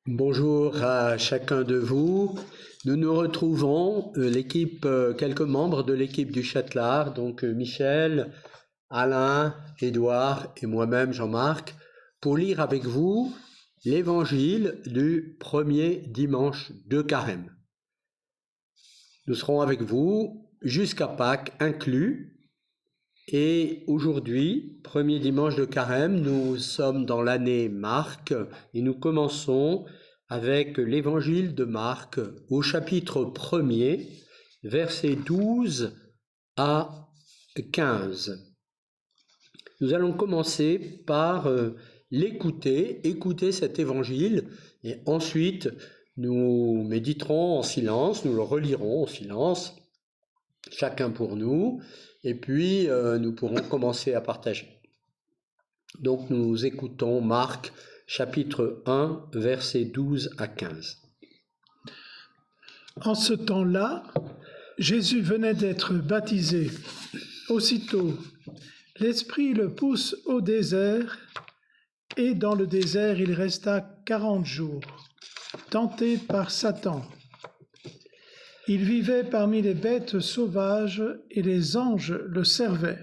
Bonjour à chacun de vous. Nous nous retrouvons, quelques membres de l'équipe du Châtelard, donc Michel, Alain, Édouard et moi-même Jean-Marc, pour lire avec vous l'évangile du premier dimanche de Carême. Nous serons avec vous jusqu'à Pâques inclus. Et aujourd'hui, premier dimanche de Carême, nous sommes dans l'année Marc et nous commençons avec l'évangile de Marc au chapitre 1er, versets 12 à 15. Nous allons commencer par écouter cet évangile et ensuite nous méditerons en silence, nous le relirons en silence, chacun pour nous. Et puis, nous pourrons commencer à partager. Donc, nous écoutons Marc, chapitre 1, versets 12 à 15. En ce temps-là, Jésus venait d'être baptisé. Aussitôt, l'Esprit le pousse au désert, et dans le désert, il resta 40 jours, tenté par Satan. Il vivait parmi les bêtes sauvages et les anges le servaient.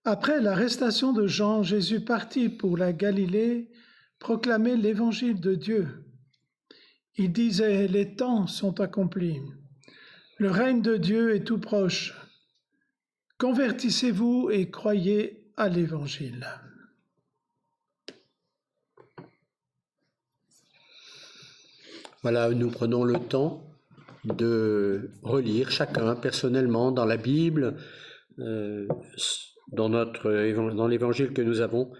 Après l'arrestation de Jean, Jésus partit pour la Galilée proclamer l'évangile de Dieu. Il disait: « Les temps sont accomplis. Le règne de Dieu est tout proche. Convertissez-vous et croyez à l'évangile. » Voilà, nous prenons le temps de relire chacun personnellement dans la Bible, dans l'évangile que nous avons,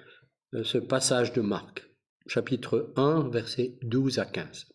ce passage de Marc, chapitre 1, versets 12 à 15.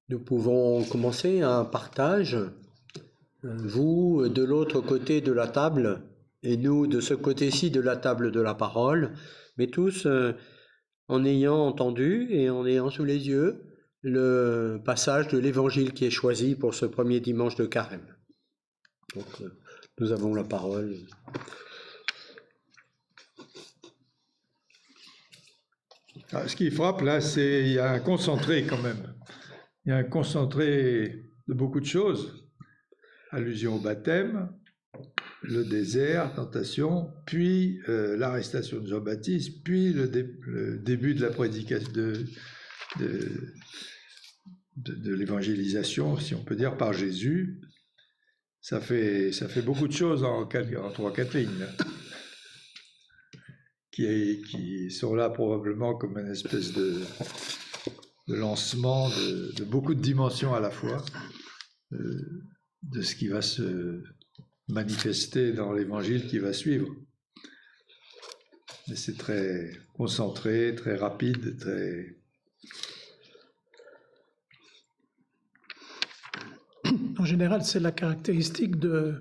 Nous pouvons commencer un partage, vous de l'autre côté de la table et nous de ce côté-ci de la table de la parole, mais tous en ayant entendu et en ayant sous les yeux le passage de l'évangile qui est choisi pour ce premier dimanche de Carême. Donc, nous avons la parole. Ce qui frappe là, c'est qu'il y a un concentré quand même. Il y a un concentré de beaucoup de choses. Allusion au baptême, le désert, tentation, puis l'arrestation de Jean-Baptiste, puis le début de la prédication de l'évangélisation, si on peut dire, par Jésus. Ça fait beaucoup de choses en 3-4 lignes, qui sont là probablement comme une espèce de lancement de beaucoup de dimensions à la fois, de ce qui va se manifester dans l'évangile qui va suivre. Mais c'est très concentré, très rapide, très... En général, c'est la caractéristique de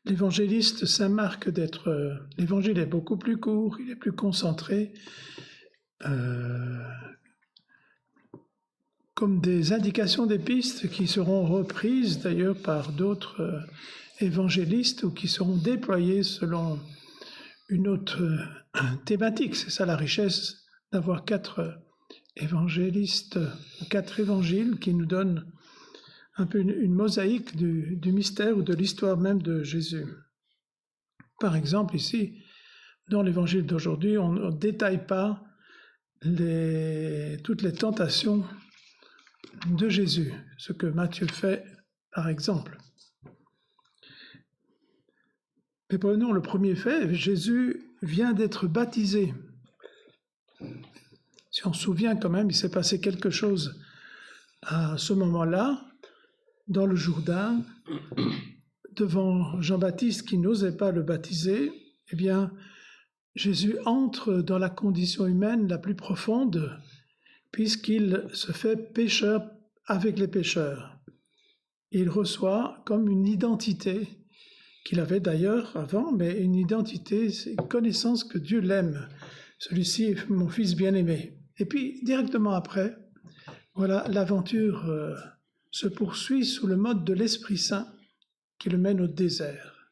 l'évangéliste Saint Marc d'être... l'évangile est beaucoup plus court, il est plus concentré. comme des indications des pistes qui seront reprises d'ailleurs par d'autres évangélistes ou qui seront déployées selon une autre thématique. C'est ça la richesse d'avoir 4 évangélistes, 4 évangiles qui nous donnent un peu une mosaïque du mystère ou de l'histoire même de Jésus. Par exemple, ici, dans l'évangile d'aujourd'hui, on ne détaille pas toutes les tentations de Jésus, ce que Matthieu fait par exemple. Mais prenons le premier fait, Jésus vient d'être baptisé. Si on se souvient quand même, il s'est passé quelque chose à ce moment-là, dans le Jourdain, devant Jean-Baptiste qui n'osait pas le baptiser. Eh bien, Jésus entre dans la condition humaine la plus profonde, puisqu'il se fait pécheur avec les pécheurs. Il reçoit comme une identité, qu'il avait d'ailleurs avant, mais une identité, c'est une connaissance que Dieu l'aime. Celui-ci est mon fils bien-aimé. Et puis, directement après, voilà, l'aventure se poursuit sous le mode de l'Esprit Saint qui le mène au désert.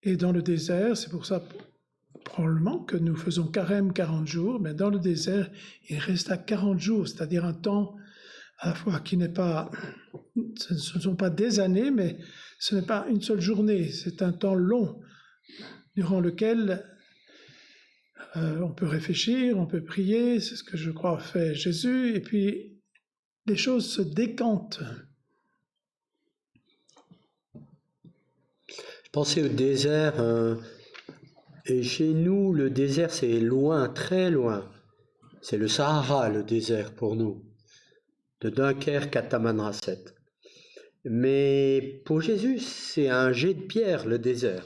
Et dans le désert, c'est pour ça probablement que nous faisons carême 40 jours, mais dans le désert, il reste à 40 jours, c'est-à-dire un temps à la fois qui n'est pas, ce ne sont pas des années, mais ce n'est pas une seule journée, c'est un temps long durant lequel on peut réfléchir, on peut prier, c'est ce que je crois fait Jésus, et puis les choses se décantent. Je pensais au désert, et chez nous, le désert, c'est loin, très loin. C'est le Sahara, le désert, pour nous, de Dunkerque à Tamanrasset. Mais pour Jésus, c'est un jet de pierre, le désert.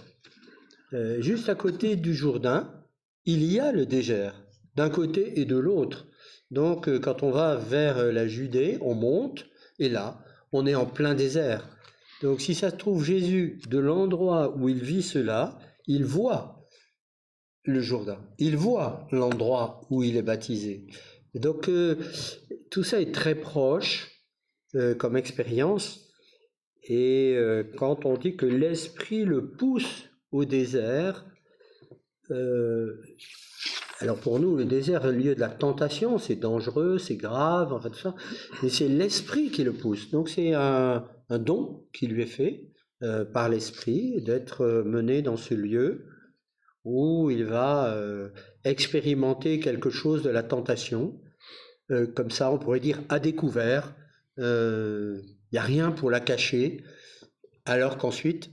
Juste à côté du Jourdain, il y a le désert, d'un côté et de l'autre. Donc, quand on va vers la Judée, on monte, et là, on est en plein désert. Donc, si ça se trouve, Jésus, de l'endroit où il vit cela, il voit le Jourdain, il voit l'endroit où il est baptisé. Et donc, tout ça est très proche comme expérience. Et quand on dit que l'esprit le pousse au désert, alors pour nous, le désert est le lieu de la tentation, c'est dangereux, c'est grave, enfin tout ça, mais c'est l'esprit qui le pousse. Donc c'est un don qui lui est fait par l'esprit d'être mené dans ce lieu où il va expérimenter quelque chose de la tentation, comme ça on pourrait dire à découvert, il n'y a rien pour la cacher, alors qu'ensuite,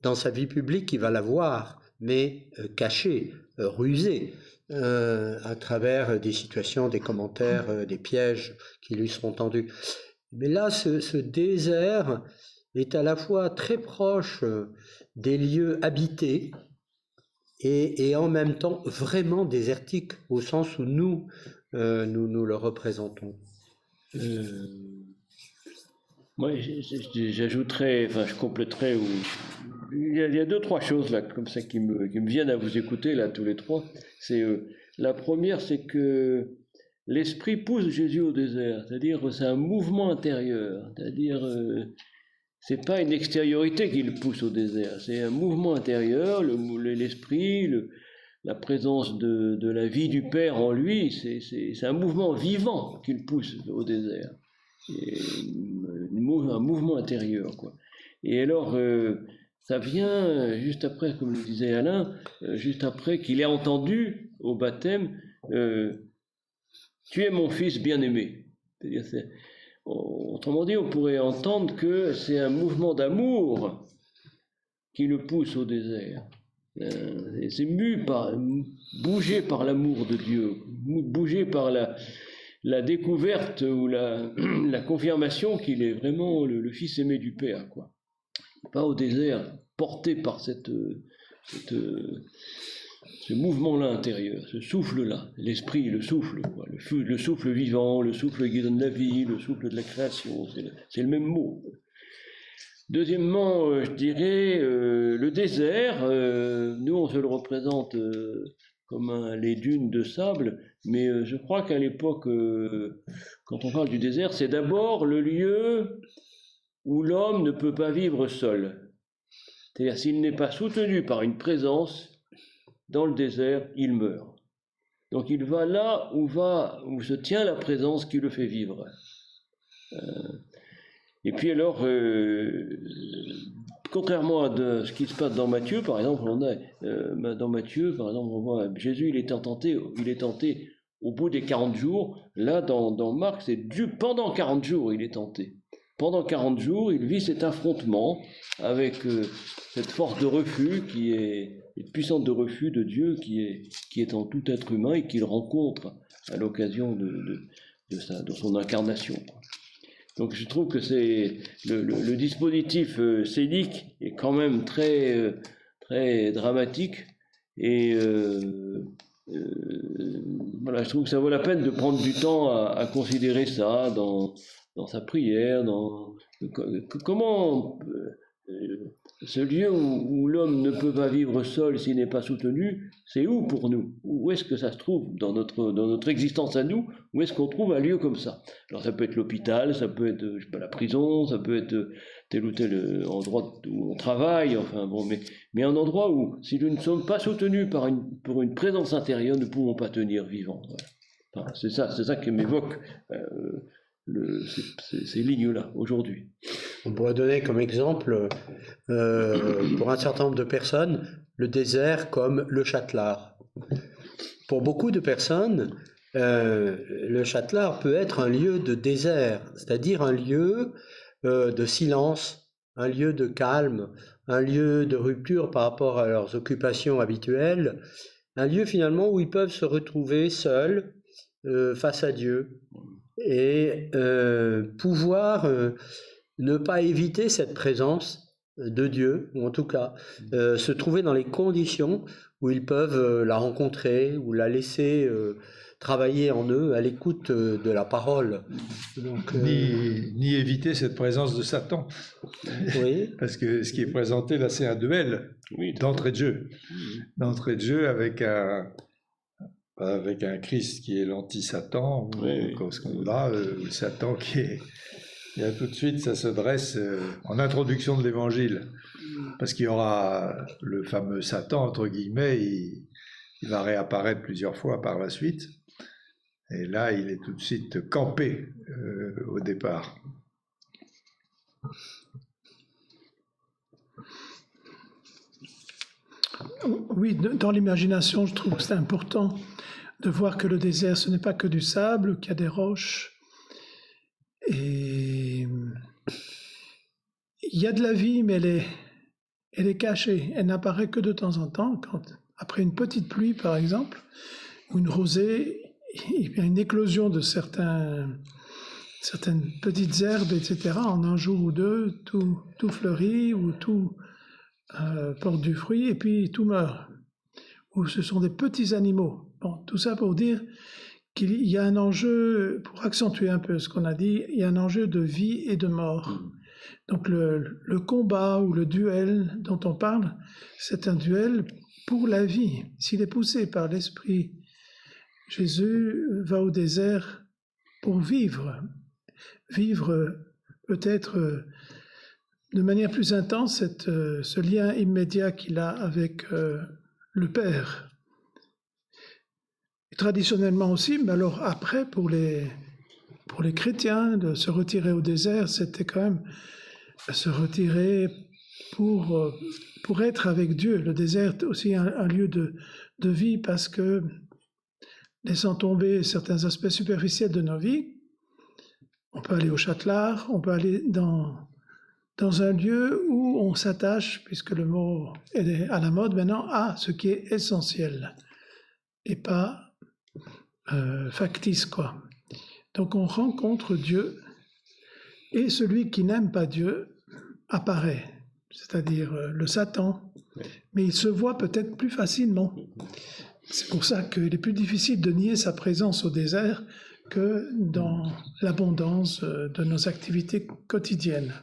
dans sa vie publique, il va la voir, mais cachée, rusée, à travers des situations, des commentaires, des pièges qui lui seront tendus. Mais là, ce désert est à la fois très proche des lieux habités et en même temps vraiment désertique, au sens où nous le représentons. Moi, j'ajouterais, enfin, je compléterais, il y a 2-3 choses là, comme ça, qui me viennent à vous écouter, là, tous les trois. La première, c'est que l'esprit pousse Jésus au désert, c'est-à-dire, c'est un mouvement intérieur, c'est-à-dire, c'est pas une extériorité qui le pousse au désert, c'est un mouvement intérieur, l'esprit, la présence de la vie du Père en lui, c'est un mouvement vivant qui le pousse au désert. Un mouvement intérieur, quoi. Et alors, ça vient juste après, comme le disait Alain, juste après qu'il ait entendu au baptême « Tu es mon fils bien-aimé ». C'est-à-dire, autrement dit, on pourrait entendre que c'est un mouvement d'amour qui le pousse au désert. C'est bougé par l'amour de Dieu, bougé par la découverte ou la confirmation qu'il est vraiment le fils aimé du Père, quoi. Pas au désert, porté par ce mouvement-là intérieur, ce souffle-là, l'esprit, le souffle, quoi, le souffle vivant, le souffle qui donne la vie, le souffle de la création, c'est le même mot. Deuxièmement, je dirais, le désert, nous on se le représente les dunes de sable, mais je crois qu'à l'époque, quand on parle du désert, c'est d'abord le lieu où l'homme ne peut pas vivre seul. C'est-à-dire, s'il n'est pas soutenu par une présence dans le désert, il meurt. Donc il va là où se tient la présence qui le fait vivre. Et puis alors, contrairement à ce qui se passe dans Matthieu, par exemple, dans Matthieu, par exemple, on voit Jésus, il est tenté au bout des 40 jours. Là, dans Marc, c'est Dieu, pendant 40 jours, il est tenté. Pendant 40 jours, il vit cet affrontement avec cette force de refus cette puissance de refus de Dieu qui est en tout être humain et qu'il rencontre à l'occasion de son incarnation. Donc je trouve que c'est le dispositif scénique est quand même très, très dramatique et voilà, je trouve que ça vaut la peine de prendre du temps à considérer ça dans sa prière, comment ce lieu où l'homme ne peut pas vivre seul s'il n'est pas soutenu, c'est où pour nous? Où est-ce que ça se trouve dans notre existence à nous? Où est-ce qu'on trouve un lieu comme ça? Alors ça peut être l'hôpital, ça peut être la prison, ça peut être tel ou tel endroit où on travaille, enfin bon, mais un endroit où, si nous ne sommes pas soutenus pour une présence intérieure, nous ne pouvons pas tenir vivant. Voilà. Enfin, c'est ça qui m'évoque ces lignes-là aujourd'hui. On pourrait donner comme exemple, pour un certain nombre de personnes, le désert comme le Châtelard. Pour beaucoup de personnes, le Châtelard peut être un lieu de désert, c'est-à-dire un lieu de silence, un lieu de calme, un lieu de rupture par rapport à leurs occupations habituelles, un lieu finalement où ils peuvent se retrouver seuls face à Dieu et pouvoir ne pas éviter cette présence de Dieu, ou en tout cas se trouver dans les conditions où ils peuvent la rencontrer ou la laisser travailler en eux à l'écoute de la parole. Donc, ni éviter cette présence de Satan. Oui. Parce que ce qui est présenté là, c'est un duel d'entrée de jeu. D'entrée de jeu avec un Christ qui est l'anti-Satan, ou ce qu'on voudra, Satan qui est... Et là, tout de suite, ça se dresse en introduction de l'évangile. Parce qu'il y aura le fameux Satan, entre guillemets, il va réapparaître plusieurs fois par la suite. Et là, il est tout de suite campé au départ. Oui, dans l'imagination, je trouve que c'est important de voir que le désert, ce n'est pas que du sable, qu'il y a des roches. Et il y a de la vie, mais elle est cachée. Elle n'apparaît que de temps en temps, après une petite pluie, par exemple, ou une rosée, il y a une éclosion de certaines petites herbes, etc. En un jour ou deux, tout fleurit, ou tout porte du fruit, et puis tout meurt. Ou ce sont des petits animaux. Bon, tout ça pour dire qu'il y a un enjeu, pour accentuer un peu ce qu'on a dit, il y a un enjeu de vie et de mort. Donc le combat ou le duel dont on parle, c'est un duel pour la vie. S'il est poussé par l'Esprit, Jésus va au désert pour vivre peut-être de manière plus intense ce lien immédiat qu'il a avec le Père. Traditionnellement aussi, mais alors après, pour les chrétiens, de se retirer au désert, c'était quand même se retirer pour être avec Dieu. Le désert est aussi un lieu de vie parce que, laissant tomber certains aspects superficiels de nos vies, on peut aller au Châtelard, on peut aller dans un lieu où on s'attache, puisque le mot est à la mode maintenant, à ce qui est essentiel et pas factice, quoi. Donc on rencontre Dieu et celui qui n'aime pas Dieu apparaît, c'est-à-dire le Satan, mais il se voit peut-être plus facilement. C'est pour ça qu'il est plus difficile de nier sa présence au désert que dans l'abondance de nos activités quotidiennes.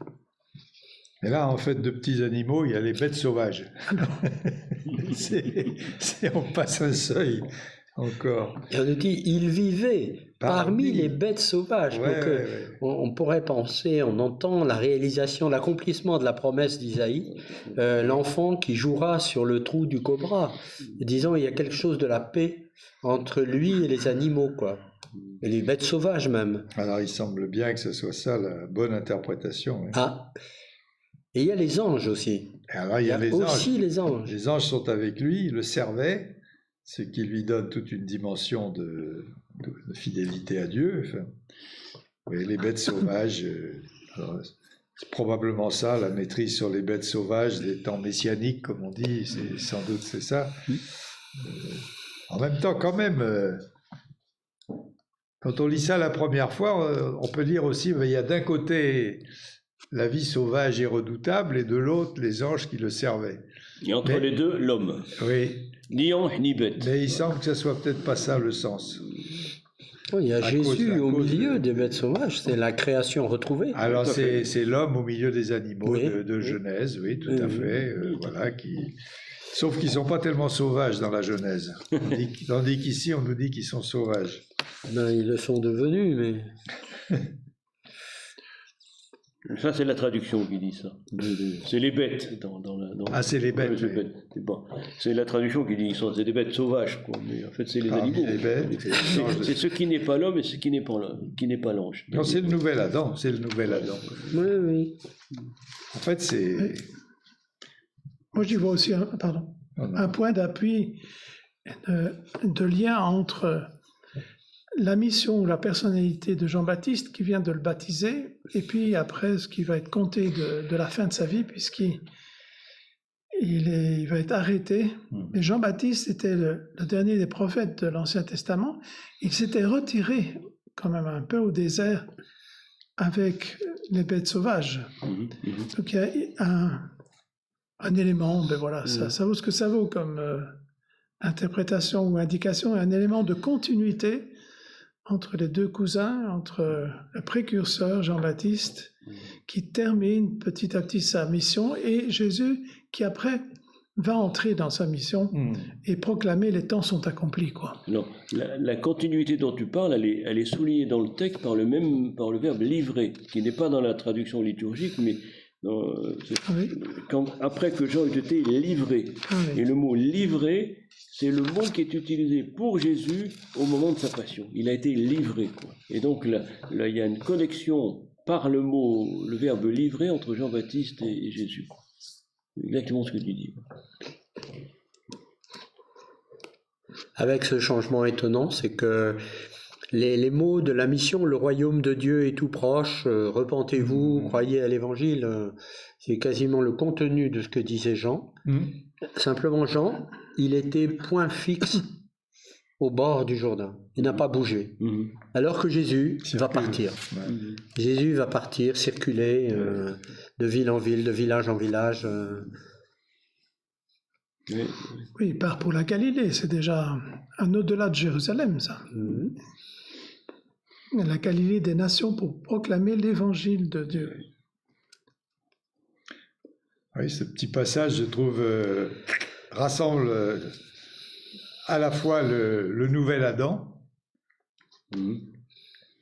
Et là, en fait, de petits animaux, il y a les bêtes sauvages. On passe un seuil encore. Et on nous dit, il vivait parmi les bêtes sauvages. Ouais, Donc, ouais. on pourrait penser, on entend la réalisation, l'accomplissement de la promesse d'Isaïe, l'enfant qui jouera sur le trou du cobra. Disons, il y a quelque chose de la paix entre lui et les animaux, quoi. Et les bêtes sauvages même. Alors, il semble bien que ce soit ça la bonne interprétation. Oui. Ah, et il y a les anges aussi. Et alors, il y a les aussi anges. les anges. Les anges sont avec lui, le servaient, ce qui lui donne toute une dimension de fidélité à Dieu. Enfin, oui, les bêtes sauvages, alors, c'est probablement ça, la maîtrise sur les bêtes sauvages des temps messianiques, comme on dit, sans doute c'est ça. En même temps, quand même, quand on lit ça la première fois, on peut dire aussi, il y a d'un côté la vie sauvage et redoutable, et de l'autre, les anges qui le servaient. Et entre les deux, l'homme. Oui. Ni ange, ni bête. Mais il semble que ce soit peut-être pas ça le sens. Oh, il y a Jésus au milieu de... des bêtes sauvages, c'est la création retrouvée. Alors c'est l'homme au milieu des animaux Oui. de Genèse, oui, tout à fait. Voilà, sauf qu'ils ne sont pas tellement sauvages dans la Genèse. Tandis qu'ici, on nous dit qu'ils sont sauvages. Ben, ils le sont devenus, mais... Ça, c'est la traduction qui dit ça. C'est les bêtes. Ah, c'est les bêtes. Ouais, Oui. C'est la traduction qui dit que c'est des bêtes sauvages, quoi. Mais en fait, c'est les animaux. Les bêtes, c'est ce qui n'est pas l'homme et ce qui n'est pas l'ange. Non, c'est le nouvel Adam. C'est le nouvel Adam. Oui, oui. En fait, c'est... Moi, j'y vois aussi un point d'appui, de lien entre la mission ou la personnalité de Jean-Baptiste qui vient de le baptiser, et puis après ce qui va être compté de la fin de sa vie, puisqu'il va être arrêté. Et Jean-Baptiste était le dernier des prophètes de l'Ancien Testament. Il s'était retiré quand même un peu au désert avec les bêtes sauvages. Donc il y a un élément, ben voilà, ça vaut ce que ça vaut comme interprétation ou indication, un élément de continuité entre les deux cousins, entre le précurseur Jean-Baptiste, qui termine petit à petit sa mission, et Jésus qui après va entrer dans sa mission et proclamer les temps sont accomplis, quoi. Non, la continuité dont tu parles, elle est soulignée dans le texte par le verbe livrer, qui n'est pas dans la traduction liturgique, mais après que Jean ait été livré. Et le mot livré, c'est le mot qui est utilisé pour Jésus au moment de sa passion. Il a été livré, quoi. Et donc là, il y a une connexion par le verbe livrer entre Jean-Baptiste et Jésus. C'est exactement ce que tu dis. Avec ce changement étonnant, c'est que les mots de la mission, le royaume de Dieu est tout proche, repentez-vous, croyez à l'évangile, c'est quasiment le contenu de ce que disait Jean. Simplement, Jean, il était point fixe au bord du Jourdain. Il n'a pas bougé. Alors que Jésus va partir. Jésus va partir, circuler de ville en ville, de village en village. Oui, il part pour la Galilée, c'est déjà un au-delà de Jérusalem, ça. La Galilée des nations pour proclamer l'évangile de Dieu. Oui, ce petit passage, je trouve, rassemble à la fois le nouvel Adam,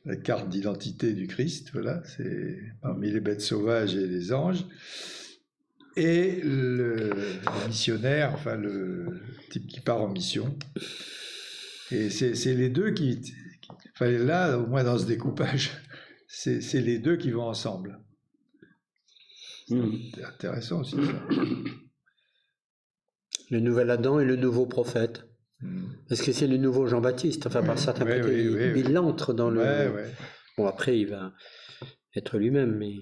la carte d'identité du Christ, voilà, c'est parmi les bêtes sauvages et les anges, et le missionnaire, enfin le type qui part en mission. Et c'est les deux enfin là, au moins dans ce découpage, c'est les deux qui vont ensemble. C'est intéressant aussi ça. Le nouvel Adam et le nouveau prophète. Parce que c'est le nouveau Jean-Baptiste, enfin par certains côtés, il entre dans le... Bon, après, il va être lui-même, mais...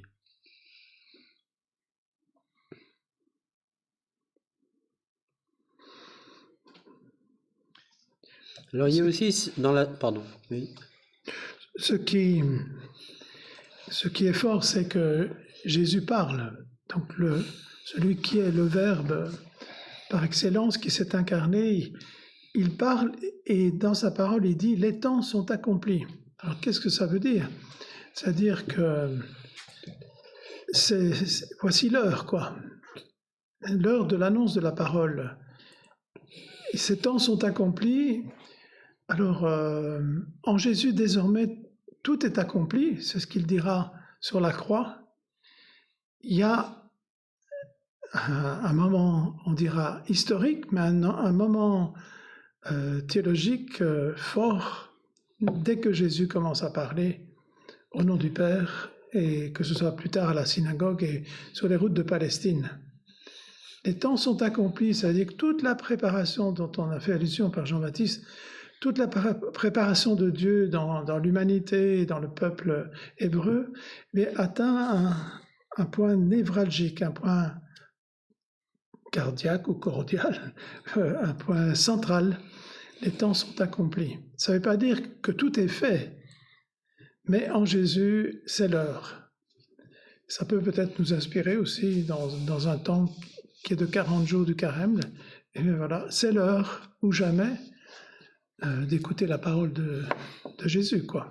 Alors, il y a aussi dans la... Pardon, oui. Ce qui est fort, c'est que Jésus parle. Donc, celui qui est le Verbe par excellence, qui s'est incarné, il parle et dans sa parole, il dit « les temps sont accomplis ». Alors, qu'est-ce que ça veut dire? C'est-à-dire que voici l'heure, quoi. L'heure de l'annonce de la parole. Et ces temps sont accomplis. Alors, en Jésus, désormais, tout est accompli. C'est ce qu'il dira sur la croix. Il y a un moment, on dira, historique, mais un moment théologique fort dès que Jésus commence à parler au nom du Père, et que ce soit plus tard à la synagogue et sur les routes de Palestine. Les temps sont accomplis, c'est-à-dire que toute la préparation dont on a fait allusion par Jean-Baptiste, toute la préparation de Dieu dans l'humanité, dans le peuple hébreu, mais atteint un point névralgique, un point cardiaque ou cordial, un point central. Les temps sont accomplis. Ça ne veut pas dire que tout est fait, mais en Jésus, c'est l'heure. Ça peut peut-être nous inspirer aussi dans un temps qui est de 40 jours du carême. Et voilà, c'est l'heure ou jamais d'écouter la parole de Jésus, quoi.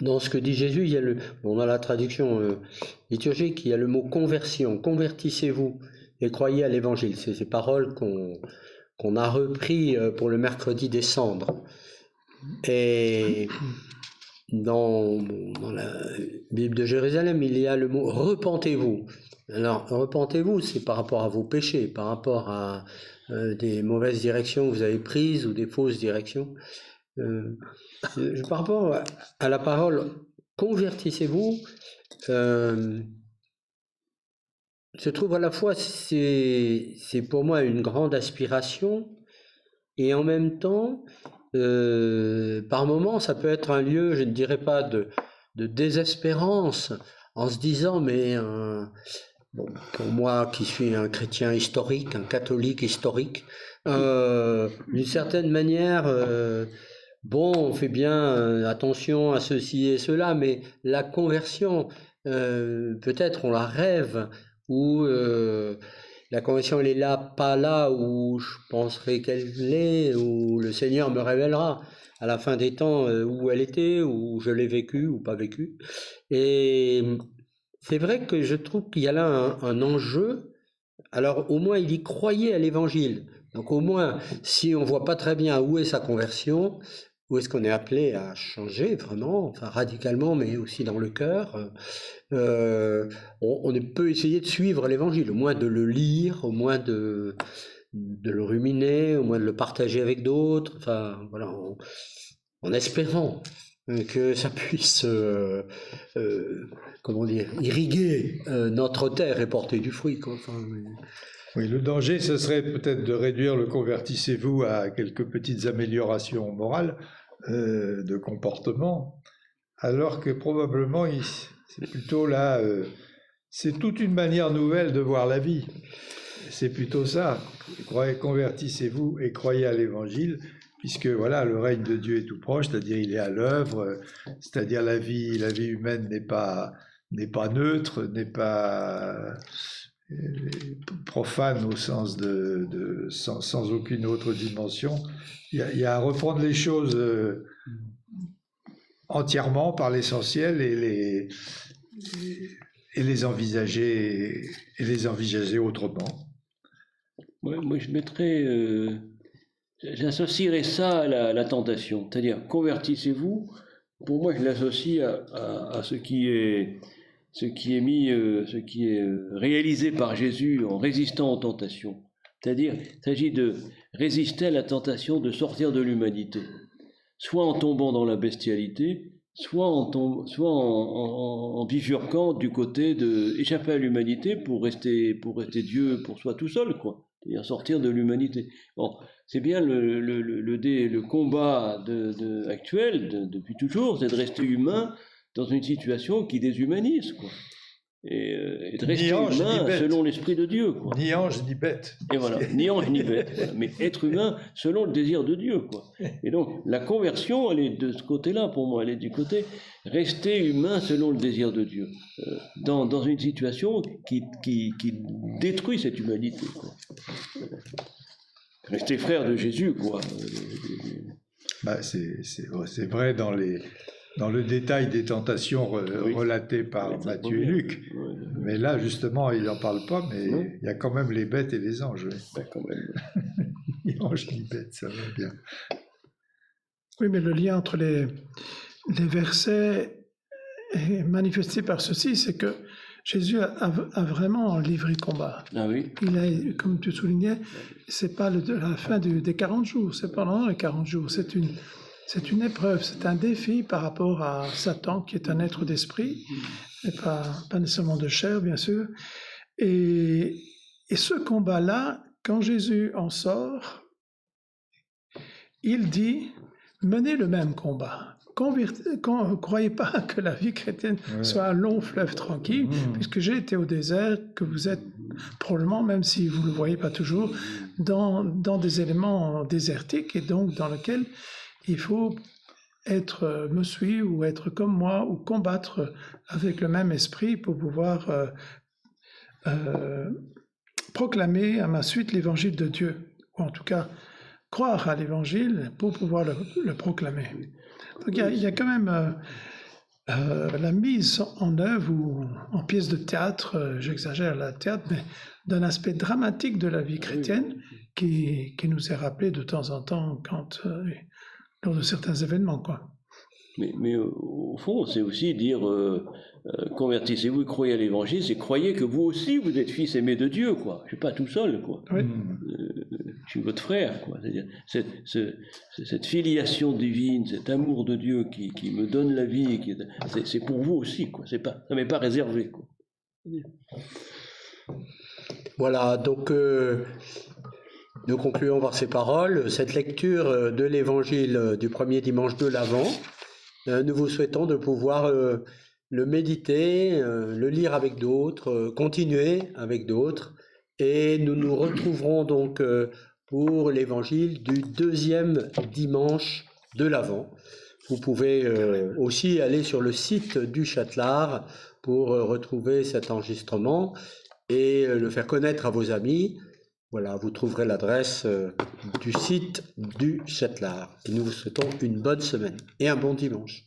Dans ce que dit Jésus, il y a dans la traduction liturgique, il y a le mot conversion. Convertissez-vous et croyez à l'évangile. C'est ces paroles qu'on a repris pour le mercredi des cendres. Et dans la Bible de Jérusalem, il y a le mot repentez-vous. Alors, repentez-vous, c'est par rapport à vos péchés, par rapport à des mauvaises directions que vous avez prises ou des fausses directions. Par rapport à la parole convertissez-vous, je trouve à la fois c'est pour moi une grande aspiration et en même temps par moments ça peut être un lieu, je ne dirais pas de désespérance, en se disant mais pour moi qui suis un chrétien historique, un catholique historique, d'une certaine manière bon, on fait bien attention à ceci et cela, mais la conversion, peut-être on la rêve, ou la conversion elle est là, pas là où je penserais qu'elle est, où le Seigneur me révélera à la fin des temps où elle était, où je l'ai vécue ou pas vécue. Et c'est vrai que je trouve qu'il y a là un enjeu. Alors au moins il y croyait à l'évangile. Donc au moins, si on voit pas très bien où est sa conversion, où est-ce qu'on est appelé à changer vraiment, enfin radicalement, mais aussi dans le cœur, on peut essayer de suivre l'évangile, au moins de le lire, au moins de le ruminer, au moins de le partager avec d'autres, enfin voilà, en espérant que ça puisse, comment dire, irriguer notre terre et porter du fruit, quoi. Enfin, Oui, le danger, ce serait peut-être de réduire le convertissez-vous à quelques petites améliorations morales de comportement, alors que probablement, c'est plutôt là, c'est toute une manière nouvelle de voir la vie. C'est plutôt ça. Convertissez-vous et croyez à l'Évangile, puisque voilà, le règne de Dieu est tout proche, c'est-à-dire il est à l'œuvre, c'est-à-dire la vie humaine n'est pas neutre, n'est pas profane au sens sans aucune autre dimension. Il y a à reprendre les choses entièrement par l'essentiel et les envisager autrement. Ouais, moi, j'associerais ça à la tentation, c'est-à-dire convertissez-vous. Pour moi, je l'associe à ce qui est réalisé par Jésus en résistant aux tentations. C'est-à-dire, il s'agit de résister à la tentation de sortir de l'humanité, soit en tombant dans la bestialité, soit en bifurquant du côté de échapper à l'humanité pour rester Dieu pour soi tout seul, quoi. C'est-à-dire sortir de l'humanité. Bon, c'est bien le combat actuel depuis toujours, c'est de rester humain dans une situation qui déshumanise, quoi. Et de rester humain selon l'esprit de Dieu, quoi. Ni ange ni bête. Et voilà, ni ange ni bête, voilà. Mais être humain selon le désir de Dieu, quoi. Et donc la conversion, elle est de ce côté-là pour moi, elle est du côté rester humain selon le désir de Dieu, dans une situation qui détruit cette humanité, quoi. Rester frère de Jésus, quoi. Bah, c'est vrai dans dans le détail des tentations relatées par Matthieu et Luc. Mais là, justement, il n'en parle pas, mais il y a quand même les bêtes et les anges. Oui. Ben, quand même. Ni anges ni bêtes, ça va bien. Oui, mais le lien entre les versets est manifesté par ceci, c'est que Jésus a vraiment livré combat. Ah oui. Il a, comme tu soulignais, c'est pas la fin des 40 jours, c'est pendant les 40 jours, c'est une épreuve, c'est un défi par rapport à Satan, qui est un être d'esprit, et pas nécessairement de chair, bien sûr. Et ce combat-là, quand Jésus en sort, il dit, menez le même combat. Ne croyez pas que la vie chrétienne soit un long fleuve tranquille, puisque j'ai été au désert, que vous êtes probablement, même si vous ne le voyez pas toujours, dans des éléments désertiques, et donc dans lesquels il faut me suivre ou être comme moi, ou combattre avec le même esprit pour pouvoir proclamer à ma suite l'évangile de Dieu, ou en tout cas croire à l'évangile pour pouvoir le proclamer. Donc il y a quand même la mise en œuvre ou en pièce de théâtre, j'exagère la théâtre, mais d'un aspect dramatique de la vie chrétienne qui nous est rappelé de temps en temps lors de certains événements, quoi. Mais au fond, c'est aussi dire convertissez-vous et croyez à l'évangile, c'est croyez que vous aussi vous êtes fils aimés de Dieu, quoi. Je ne suis pas tout seul, quoi. Oui. Je suis votre frère, quoi. C'est-à-dire cette filiation divine, cet amour de Dieu qui me donne la vie, c'est pour vous aussi, quoi. Ça m'est pas réservé, quoi. Voilà, donc nous concluons par ces paroles cette lecture de l'évangile du premier dimanche de l'Avent. Nous vous souhaitons de pouvoir le méditer, le lire avec d'autres, continuer avec d'autres, et nous nous retrouverons donc pour l'évangile du deuxième dimanche de l'Avent. Vous pouvez aussi aller sur le site du Châtelard pour retrouver cet enregistrement et le faire connaître à vos amis. Voilà, vous trouverez l'adresse du site du Châtelard. Et nous vous souhaitons une bonne semaine et un bon dimanche.